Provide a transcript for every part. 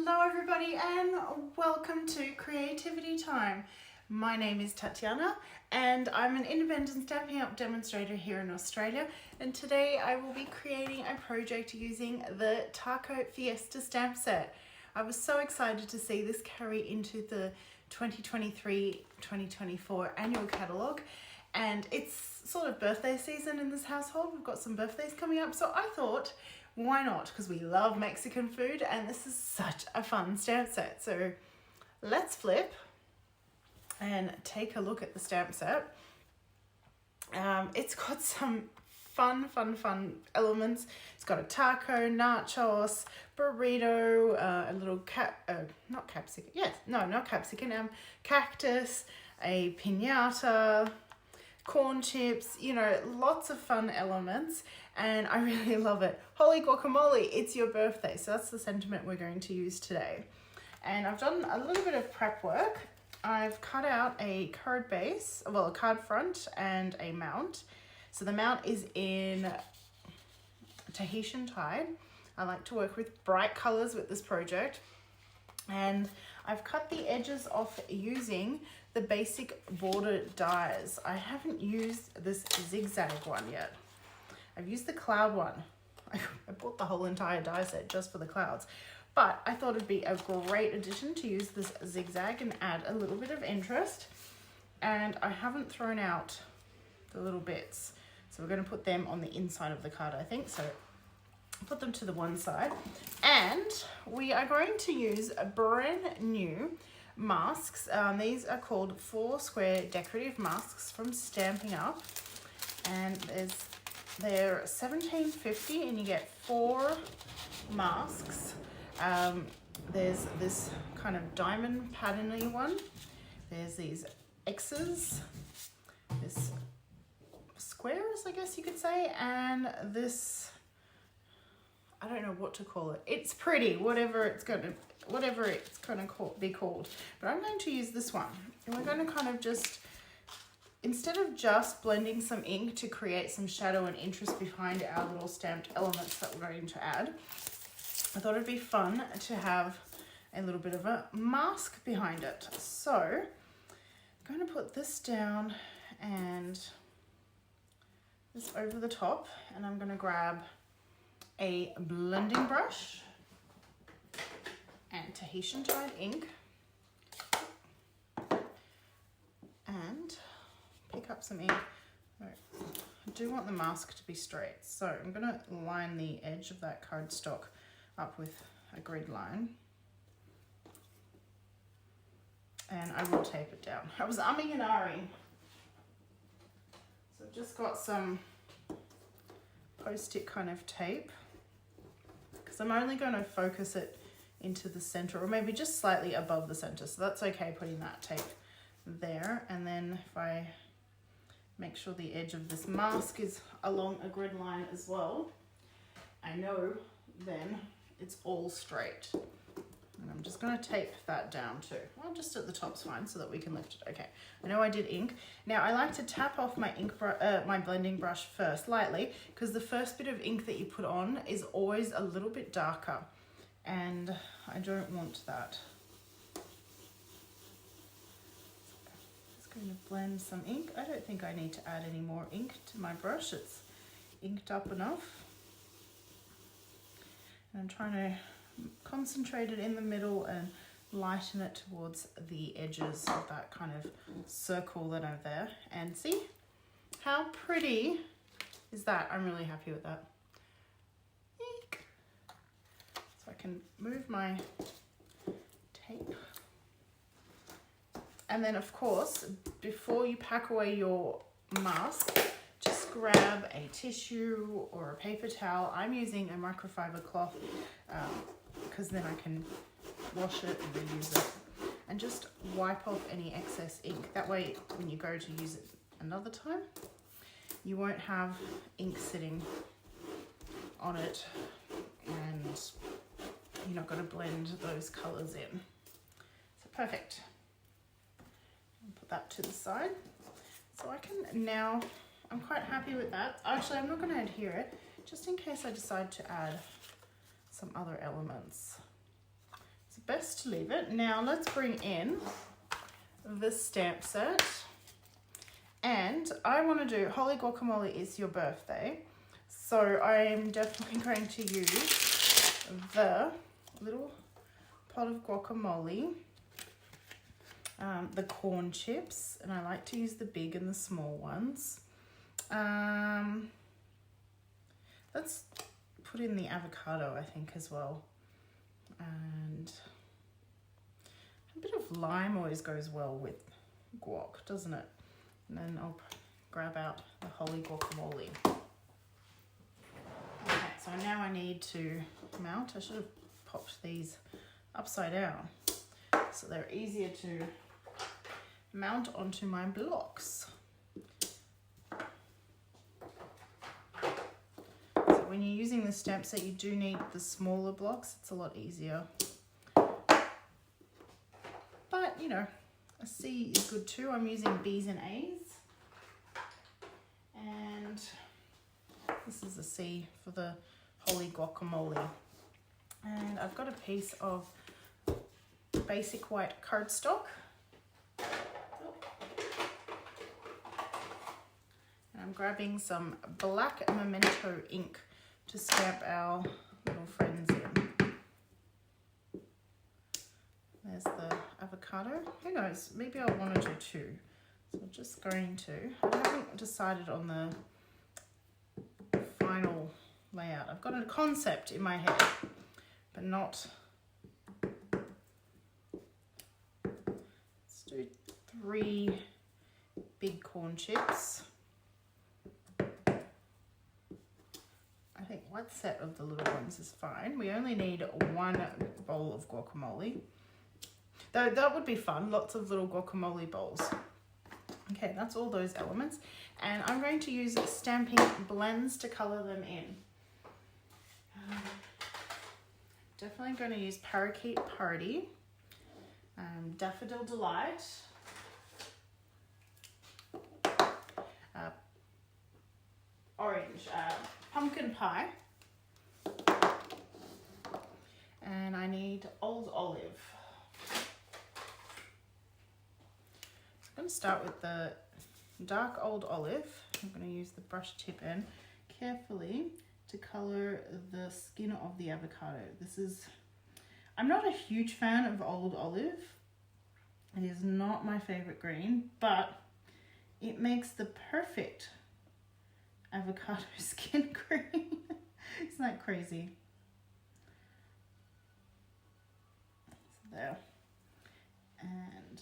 Hello everybody and welcome to Creativity Time. My name is Tatiana and I'm an independent Stampin' Up demonstrator here in Australia, and today I will be creating a project using the Taco Fiesta stamp set. I was so excited to see this carry into the 2023-2024 annual catalogue, and it's sort of birthday season in this household. We've got some birthdays coming up, so I thought, why not? Because we love Mexican food and this is such a fun stamp set. So let's flip and take a look at the stamp set. It's got some fun elements. It's got a taco, nachos, burrito, a little cactus, a piñata, corn chips, you know, lots of fun elements, and I really love it. Holy guacamole, it's your birthday. So that's the sentiment we're going to use today. And I've done a little bit of prep work. I've cut out a card base, well, a card front and a mount. So the mount is in Tahitian Tide. I like to work with bright colors with this project. And I've cut the edges off using the basic border dies. I haven't used this zigzag one yet. I've used the cloud one. I bought the whole entire die set just for the clouds, but I thought it'd be a great addition to use this zigzag and add a little bit of interest. And I haven't thrown out the little bits, so we're going to put them on the inside of the card, I think. So put them to the one side, and we are going to use a brand new masks. These are called 4 square decorative masks from Stampin' Up, and they're $17.50 and you get 4 masks. There's this kind of diamond patterny one, there's these X's, this squares I guess you could say, and this, I don't know what to call it. It's pretty, whatever it's gonna be called. But I'm going to use this one, and we're going to kind of just, instead of just blending some ink to create some shadow and interest behind our little stamped elements that we're going to add, I thought it'd be fun to have a little bit of a mask behind it. So I'm going to put this down and this over the top, and I'm going to grab a blending brush and Tahitian Tide ink and pick up some ink. I do want the mask to be straight, so I'm going to line the edge of that cardstock up with a grid line, and I will tape it down. I was umming and ahhing, so I've just got some post-it kind of tape, because I'm only going to focus it into the center, or maybe just slightly above the center, so that's okay putting that tape there. And then if I make sure the edge of this mask is along a grid line as well, I know then it's all straight. And I'm just going to tape that down too. Well, just at the top's fine so that we can lift it. Okay, I know I did ink. Now I like to tap off my my blending brush first, lightly, because the first bit of ink that you put on is always a little bit darker, and I don't want that. Just going to blend some ink. I don't think I need to add any more ink to my brush. It's inked up enough. And I'm trying to concentrate it in the middle and lighten it towards the edges of that kind of circle that are there. And see how pretty is that? I'm really happy with that. Eek. So I can move my tape. And then of course, before you pack away your mask, just grab a tissue or a paper towel. I'm using a microfiber cloth because then I can wash it and reuse it, and just wipe off any excess ink. That way when you go to use it another time, you won't have ink sitting on it and you're not going to blend those colors in. So perfect. I'll put that to the side. So I can now, I'm quite happy with that. Actually, I'm not going to adhere it, just in case I decide to add some other elements. best to leave it. Now let's bring in the stamp set. And I want to do Holy Guacamole Is Your Birthday. So I'm definitely going to use the little pot of guacamole, the corn chips, and I like to use the big and the small ones. Let's put in the avocado, I think, as well. And a bit of lime always goes well with guac, doesn't it? And then I'll grab out the Holy Guacamole. Okay, so now I need to mount. I should have popped these upside down so they're easier to mount onto my blocks. So when you're using the stamp set, you do need the smaller blocks. It's a lot easier. But, you know, a C is good too. I'm using B's and A's. And this is a C for the Holy Guacamole. And I've got a piece of basic white cardstock. And I'm grabbing some black memento ink to stamp our little friends in. There's the avocado. Who knows, maybe I'll want to do two. So I'm just going to, I haven't decided on the final layout. I've got a concept in my head, but not. Let's do 3 big corn chips. I think one set of the little ones is fine. We only need 1 bowl of guacamole. Though that would be fun, lots of little guacamole bowls. Okay, that's all those elements. And I'm going to use stamping blends to colour them in. Definitely going to use Parakeet Party, Daffodil Delight, orange, pumpkin pie, and I need Old Olive. I'm going to start with the dark Old Olive. I'm going to use the brush tip end carefully to colour the skin of the avocado. I'm not a huge fan of Old Olive. It is not my favourite green, but it makes the perfect avocado skin green. Isn't that crazy? So there. And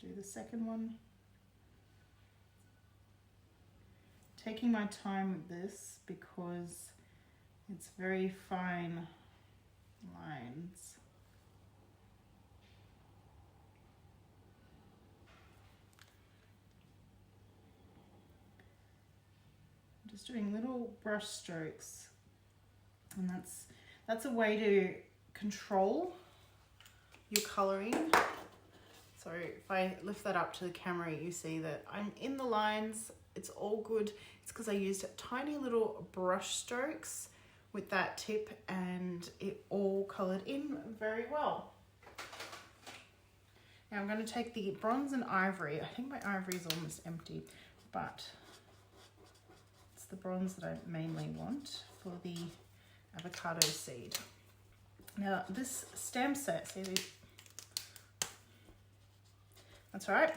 do the second one. Taking my time with this because it's very fine lines. I'm just doing little brush strokes, and that's a way to control your colouring. So if I lift that up to the camera, you see that I'm in the lines. It's all good. It's because I used tiny little brush strokes with that tip and it all coloured in very well. Now I'm going to take the bronze and ivory. I think my ivory is almost empty, but it's the bronze that I mainly want for the avocado seed. Now this stamp set, see these? That's right.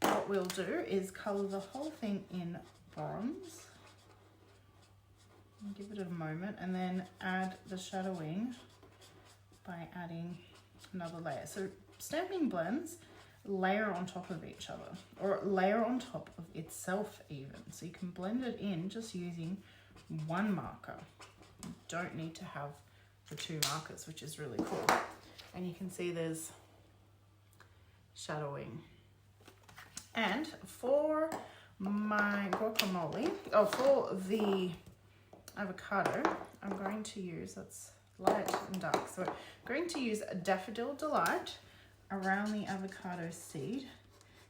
What we'll do is colour the whole thing in bronze. Give it a moment and then add the shadowing by adding another layer. So stamping blends layer on top of each other, or layer on top of itself even. So you can blend it in just using one marker. You don't need to have the 2 markers, which is really cool. And you can see there's shadowing. And for my guacamole, for the avocado, I'm going to use, that's light and dark, so I'm going to use a Daffodil Delight around the avocado seed.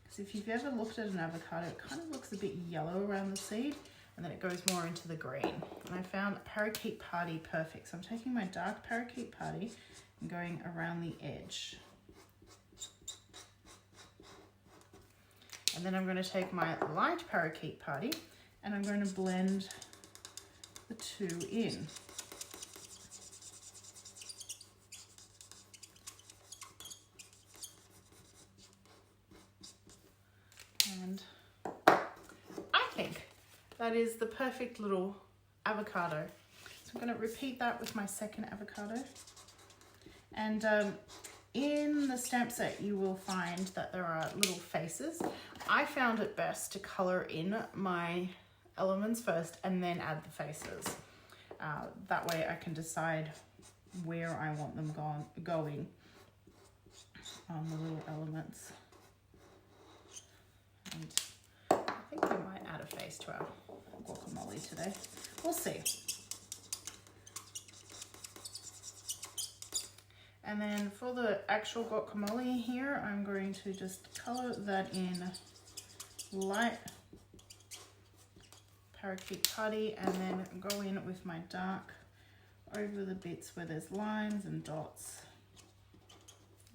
Because if you've ever looked at an avocado, it kind of looks a bit yellow around the seed, and then it goes more into the green. And I found Parakeet Party perfect. So I'm taking my dark Parakeet Party and going around the edge. And then I'm going to take my light Parakeet Party and I'm going to blend the two in. And I think that is the perfect little avocado. So I'm going to repeat that with my second avocado. And in the stamp set, you will find that there are little faces. I found it best to color in my elements first and then add the faces. That way I can decide where I want them going on the little elements. And I think we might add a face to our guacamole today. We'll see. And then for the actual guacamole here, I'm going to just color that in light Parakeet Party and then go in with my dark over the bits where there's lines and dots.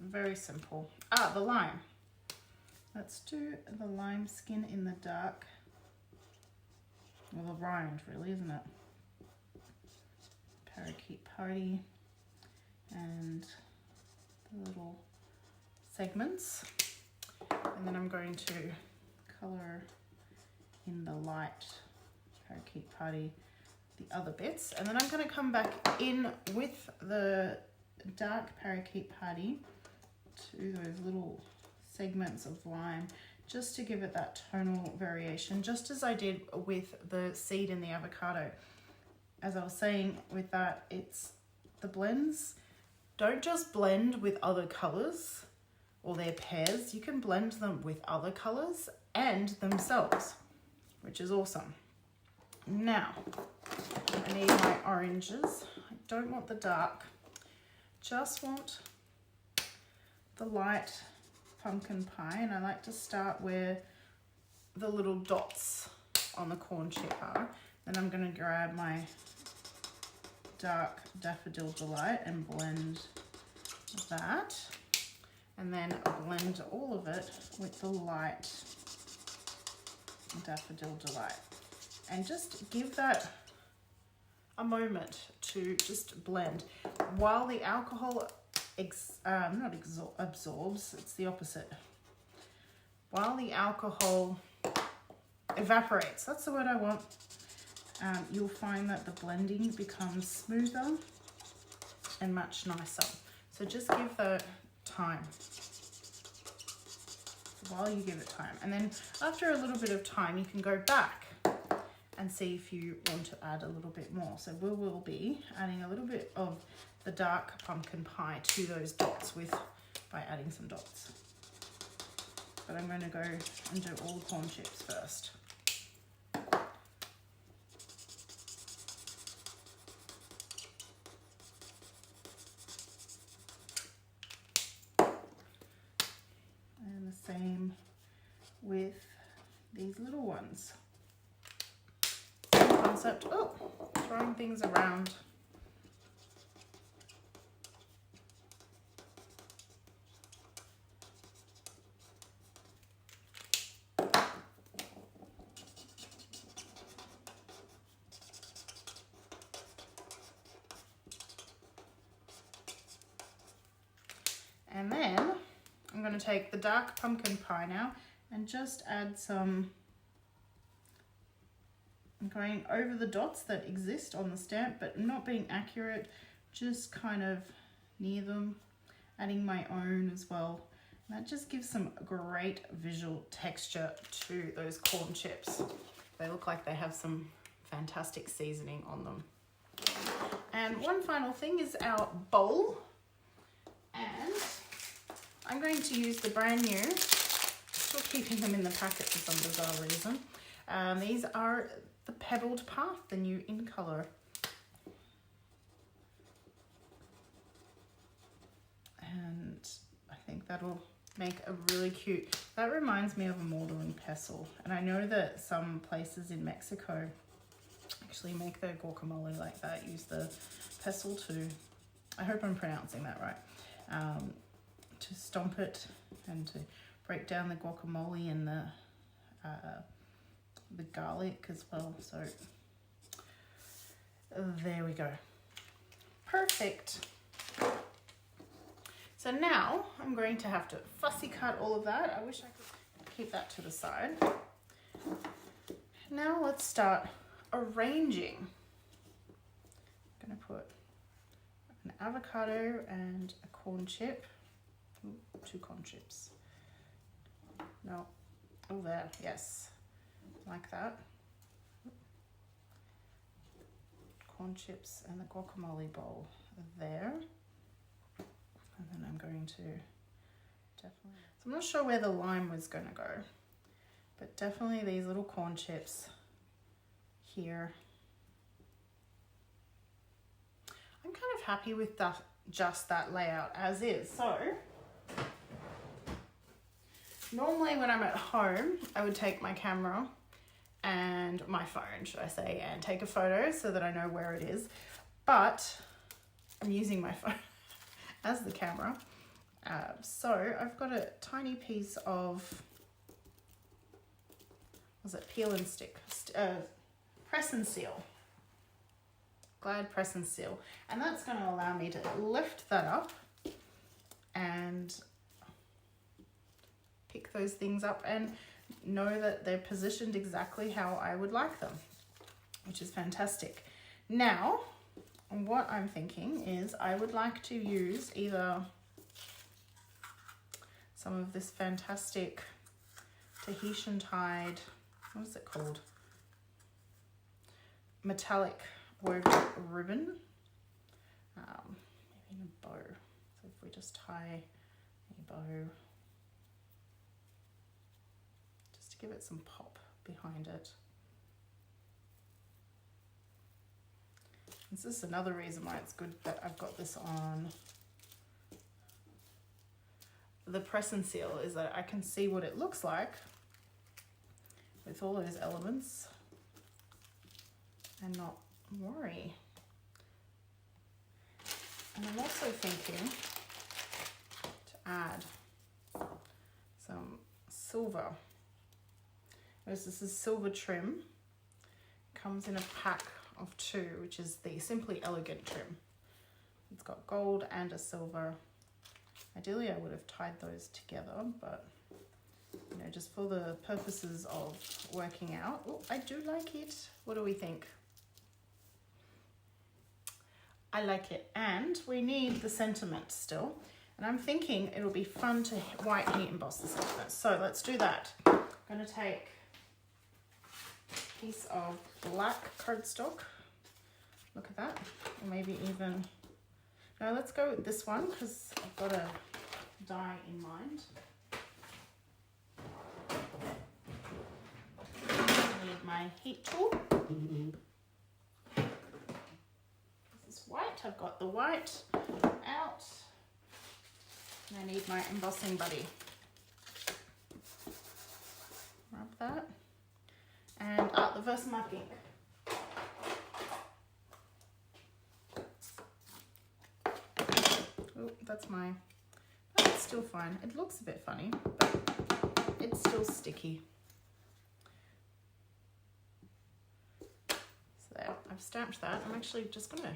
Very simple. The lime. Let's do the lime skin in the dark. Well, the rind really, isn't it? Parakeet Party and the little segments. And then I'm going to color in the light Parakeet Party the other bits. And then I'm going to come back in with the dark Parakeet Party to those little segments of lime just to give it that tonal variation, just as I did with the seed in the avocado. As I was saying with that, it's the blends. Don't just blend with other colors or their pairs. You can blend them with other colors and themselves, which is awesome. Now, I need my oranges. I don't want the dark, just want the light pumpkin pie, and I like to start where the little dots on the corn chip are. Then I'm going to grab my dark Daffodil Delight and blend that, and then blend all of it with the light Daffodil Delight, and just give that a moment to just blend while the alcohol absorbs, it's the opposite. While the alcohol evaporates, that's the word I want, you'll find that the blending becomes smoother and much nicer. So just give that time while you give it time. And then after a little bit of time, you can go back and see if you want to add a little bit more. So we will be adding a little bit of the dark pumpkin pie to those dots by adding some dots. But I'm going to go and do all the corn chips first. And the same with these little ones. Same concept. Oh, throwing things around. And then I'm going to take the dark pumpkin pie now and just add some, I'm going over the dots that exist on the stamp, but not being accurate, just kind of near them, adding my own as well. And that just gives some great visual texture to those corn chips. They look like they have some fantastic seasoning on them. And one final thing is our bowl. And I'm going to use the brand new, still keeping them in the packet for some bizarre reason. These are the Pebbled Path, the new in color. And I think that'll make a really cute, that reminds me of a moldering pestle. And I know that some places in Mexico actually make the guacamole like that. Use the pestle to, I hope I'm pronouncing that right, to stomp it and to break down the guacamole and the garlic as well. So there we go. Perfect. So now I'm going to have to fussy cut all of that. I wish I could keep that to the side. Now let's start arranging. I'm going to put an avocado and a corn chip. Ooh, 2 corn chips. No. Oh, there. Yes. Like that. Corn chips and the guacamole bowl there. And then I'm going to definitely... So I'm not sure where the lime was going to go. But definitely these little corn chips here. I'm kind of happy with that, just that layout as is. So normally when I'm at home, I would take my camera and my phone, should I say, and take a photo so that I know where it is. But I'm using my phone as the camera. So I've got a tiny piece of, was it peel and stick? Press and seal. Glad press and seal. And that's going to allow me to lift that up and pick those things up and know that they're positioned exactly how I would like them, which is fantastic. Now, what I'm thinking is I would like to use either some of this fantastic Tahitian tied, what is it called? Metallic work ribbon, maybe in a bow. So if we just tie a bow, just to give it some pop behind it. This is another reason why it's good that I've got this on the press and seal, is that I can see what it looks like with all those elements and not worry. And I'm also thinking to add some silver. This is silver trim. Comes in a pack of 2, which is the Simply Elegant trim. It's got gold and a silver. Ideally I would have tied those together, but you know, just for the purposes of working out. Oh, I do like it. What do we think? I like it. And we need the sentiment still. And I'm thinking it'll be fun to white heat emboss the sentiment. So let's do that. I'm going to take a piece of black cardstock. Look at that. Or maybe even... No, let's go with this one because I've got a die in mind. I need my heat tool. This is white. I've got the white out. And I need my embossing buddy. Rub that. And the Versamark ink. Oh, that's my... Oh, it's still fine. It looks a bit funny, but it's still sticky. So there, I've stamped that. I'm actually just going to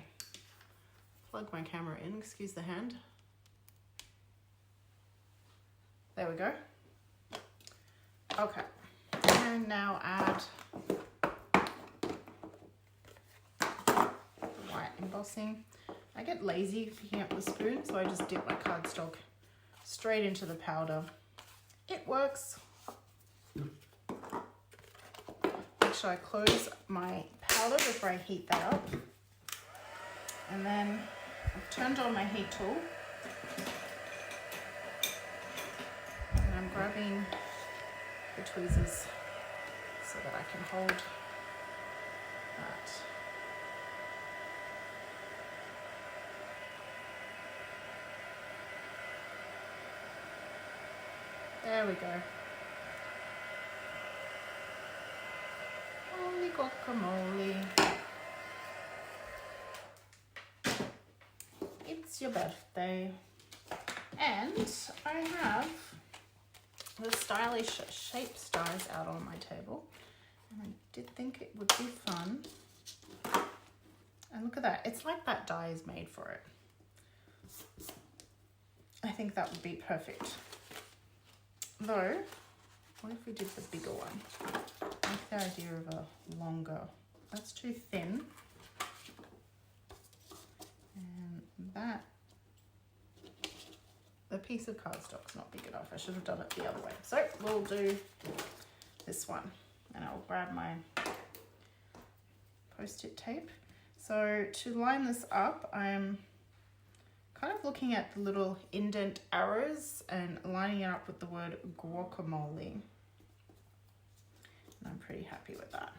plug my camera in. Excuse the hand. There we go. Okay. And now add white embossing. I get lazy picking up the spoon, so I just dip my cardstock straight into the powder. It works. Make sure I close my powder before I heat that up. And then I've turned on my heat tool. And I'm grabbing the tweezers so that I can hold that. There we go. Holy guacamole. it's your birthday. And I have the stylish shape stars out on my table. And I did think it would be fun. And look at that. It's like that die is made for it. I think that would be perfect. Though, what if we did the bigger one? I like the idea of a longer. That's too thin. And that, the piece of cardstock's not big enough. I should have done it the other way. So we'll do this one. And I'll grab my post-it tape. So to line this up, I'm kind of looking at the little indent arrows and lining it up with the word guacamole. And I'm pretty happy with that.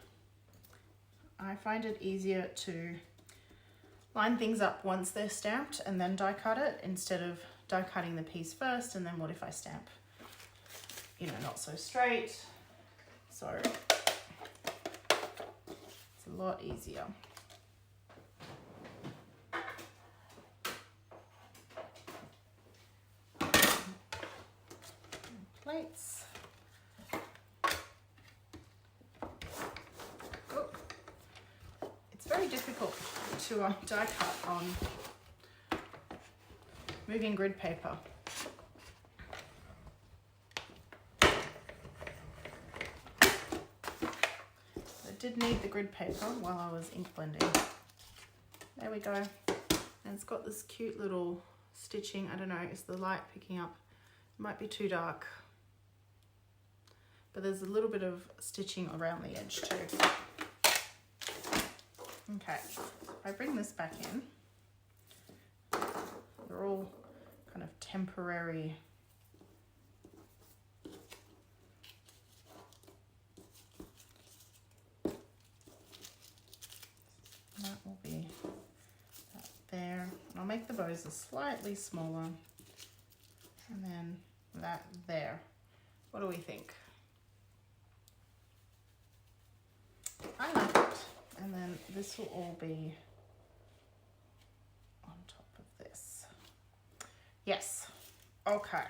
I find it easier to line things up once they're stamped and then die cut it, instead of die cutting the piece first and then what if I stamp, you know, not so straight. So it's a lot easier. Plates. Oh. It's very difficult to die cut on moving grid paper. I did need the grid paper while I was ink blending. There we go. And it's got this cute little stitching. I don't know, is the light picking up? It might be too dark. But there's a little bit of stitching around the edge too. Okay, if I bring this back in, they're all kind of temporary. That will be that there. I'll make the bows slightly smaller, and then that there. What do we think? I like it. And then this will all be on top of this. Yes. Okay.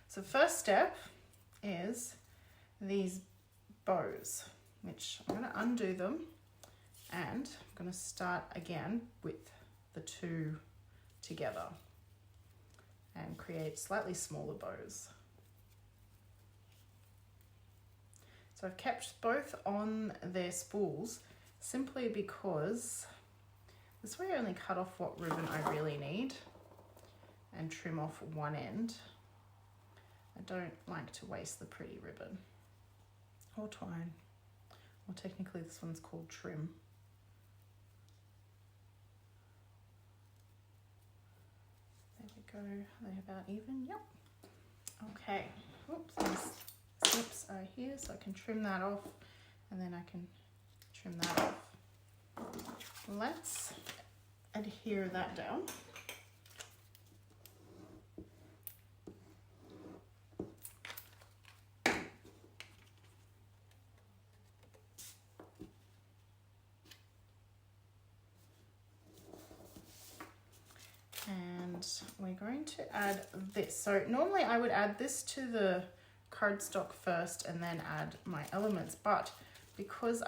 So first step is these bows, which I'm going to undo them, and I'm going to start again with the two together and create slightly smaller bows. So I've kept both on their spools simply because this way I only cut off what ribbon I really need and trim off one end. I don't like to waste the pretty ribbon or twine. Well, technically this one's called trim. There we go, are they about even? Yep. Okay, oops, these snips are here, so I can trim that off, and then I can trim that off. Let's adhere that down. And we're going to add this. So normally I would add this to the cardstock first and then add my elements, but because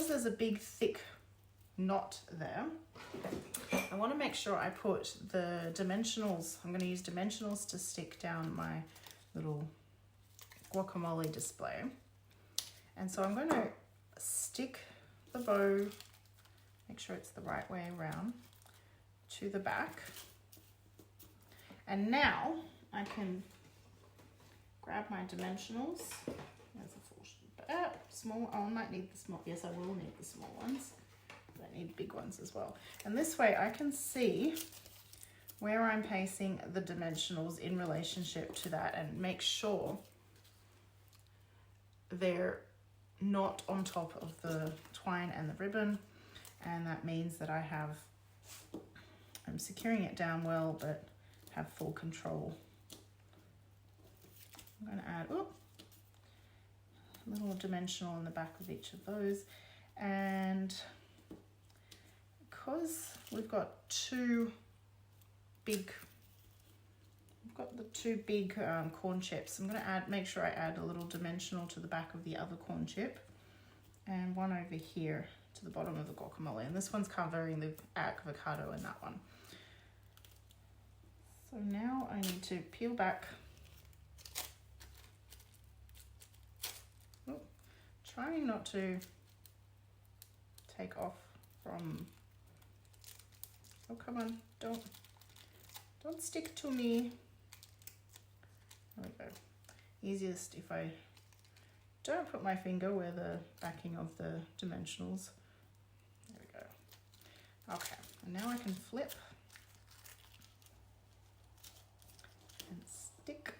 there's a big thick knot there, I want to make sure I put the dimensionals. I'm going to use dimensionals to stick down my little guacamole display. And so I'm going to stick the bow, make sure it's the right way around, to the back. And now I can grab my dimensionals. There's a full small. Oh, I might need the small. Yes, I will need the small ones. But I need big ones as well. And this way I can see where I'm placing the dimensionals in relationship to that and make sure they're not on top of the twine and the ribbon. And that means that I'm securing it down well, but have full control. I'm going to add a little dimensional in the back of each of those, and because we've got two big corn chips. I'm going to make sure I add a little dimensional to the back of the other corn chip, and one over here to the bottom of the guacamole. And this one's covering the avocado in that one. So now I need to peel back. Oh, trying not to take off from. Oh, come on, don't stick to me. There we go. Easiest if I don't put my finger where the backing of the dimensionals. There we go. Okay, and now I can flip and stick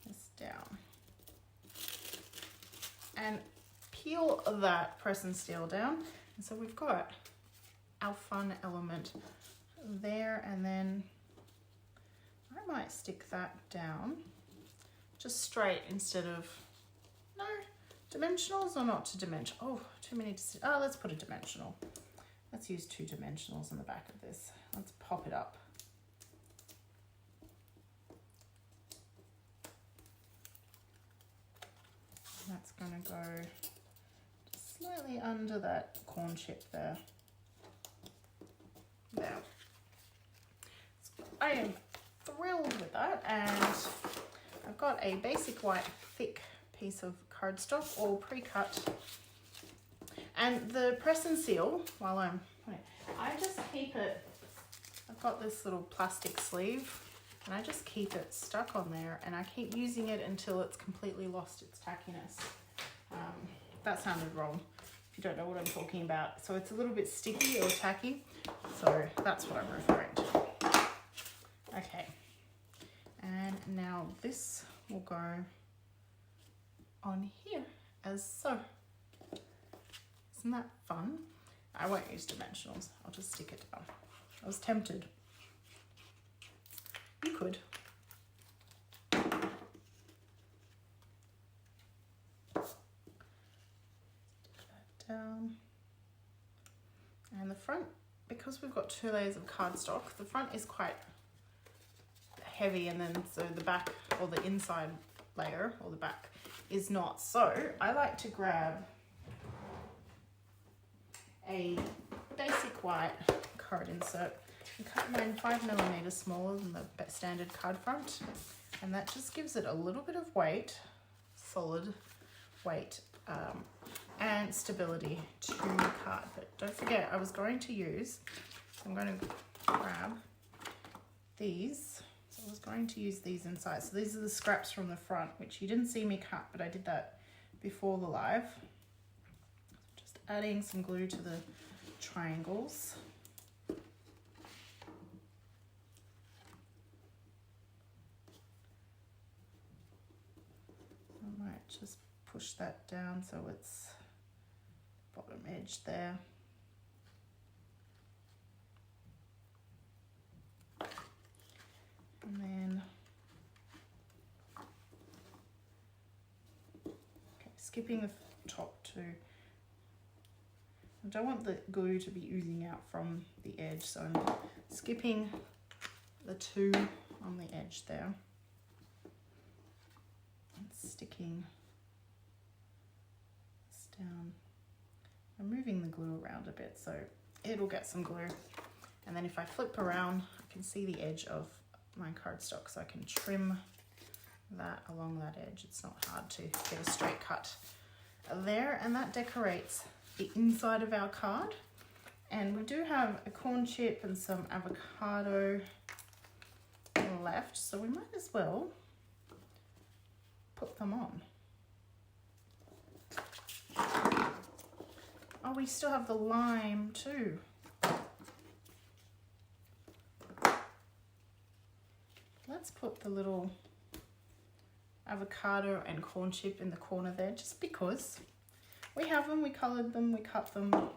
this down. And peel that press and steel down. And so we've got our fun element there, and then I might stick that down just straight instead of, no, dimensionals or not to dimension. Oh, too many. Oh, let's put a dimensional. Let's use 2 dimensionals on the back of this. Let's pop it up. That's going to go just slightly under that corn chip there. There. I am thrilled with that, and I've got a basic white thick piece of cardstock all pre-cut, and the press and seal, while I just keep it, I've got this little plastic sleeve, and I just keep it stuck on there, and I keep using it until it's completely lost its tackiness. That sounded wrong if you don't know what I'm talking about. So it's a little bit sticky or tacky, so that's what I'm referring to. Okay, and now this will go on here as so. Isn't that fun? I won't use dimensionals, I'll just stick it down. I was tempted. You could. Stick that down. And the front, because we've got 2 layers of cardstock, the front is quite heavy, and then so the back, or the inside layer, or the back, is not. So I like to grab a basic white card insert and cut mine 5mm smaller than the standard card front, and that just gives it a little bit of weight, solid weight, and stability to the card. But don't forget, I was going to use, I'm going to grab these. So I was going to use these inside. So these are the scraps from the front, which you didn't see me cut, but I did that before the live. Just adding some glue to the triangles. I might just push that down so it's bottom edge there. And then, okay, skipping the top too. I don't want the glue to be oozing out from the edge, so I'm skipping the 2 on the edge there. And sticking this down. I'm moving the glue around a bit so it'll get some glue. And then if I flip around, I can see the edge of my cardstock, so I can trim that along that edge. It's not hard to get a straight cut there, and that decorates the inside of our card. And we do have a corn chip and some avocado left, so we might as well put them on. Oh, we still have the lime too. Let's put the little avocado and corn chip in the corner there, just because we have them, we coloured them, we cut them. I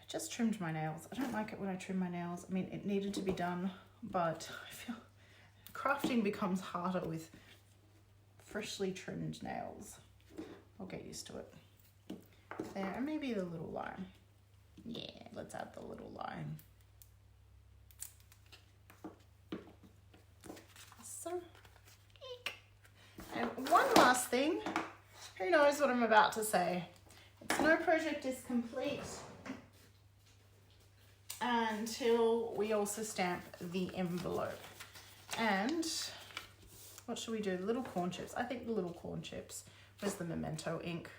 just trimmed my nails. I don't like it when I trim my nails. I mean, it needed to be done, but I feel crafting becomes harder with freshly trimmed nails. I'll get used to it. There, and maybe the little lime. Yeah, let's add the little line. So, eek. And one last thing. Who knows what I'm about to say? It's no project is complete until we also stamp the envelope. And what should we do? Little corn chips. I think the little corn chips. Where's the Memento ink?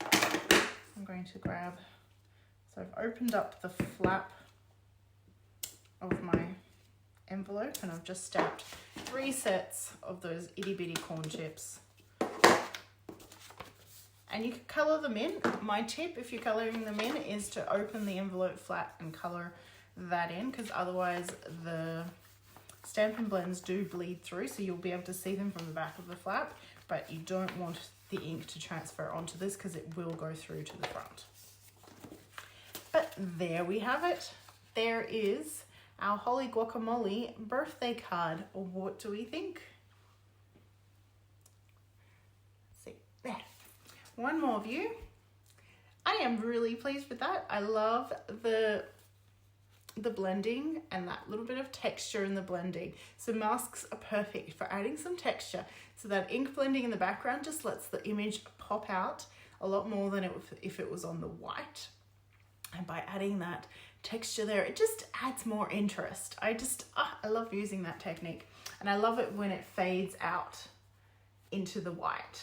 I'm going to grab, so I've opened up the flap of my envelope and I've just stamped 3 sets of those itty bitty corn chips. And you can colour them in. My tip, if you're colouring them in, is to open the envelope flat and colour that in, because otherwise the Stampin' Blends do bleed through, so you'll be able to see them from the back of the flap, but you don't want the ink to transfer onto this because it will go through to the front. But there we have it. There is our Holly Guacamole birthday card. What do we think? Let's see, there. One more view. I am really pleased with that. I love the blending and that little bit of texture in the blending. So masks are perfect for adding some texture. So that ink blending in the background just lets the image pop out a lot more than if it was on the white. And by adding that texture there, it just adds more interest. I love using that technique. And I love it when it fades out into the white.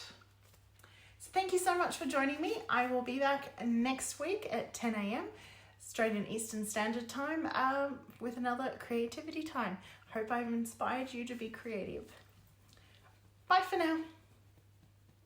So thank you so much for joining me. I will be back next week at 10 a.m. Australian Eastern Standard Time with another creativity time. Hope I've inspired you to be creative. Bye for now.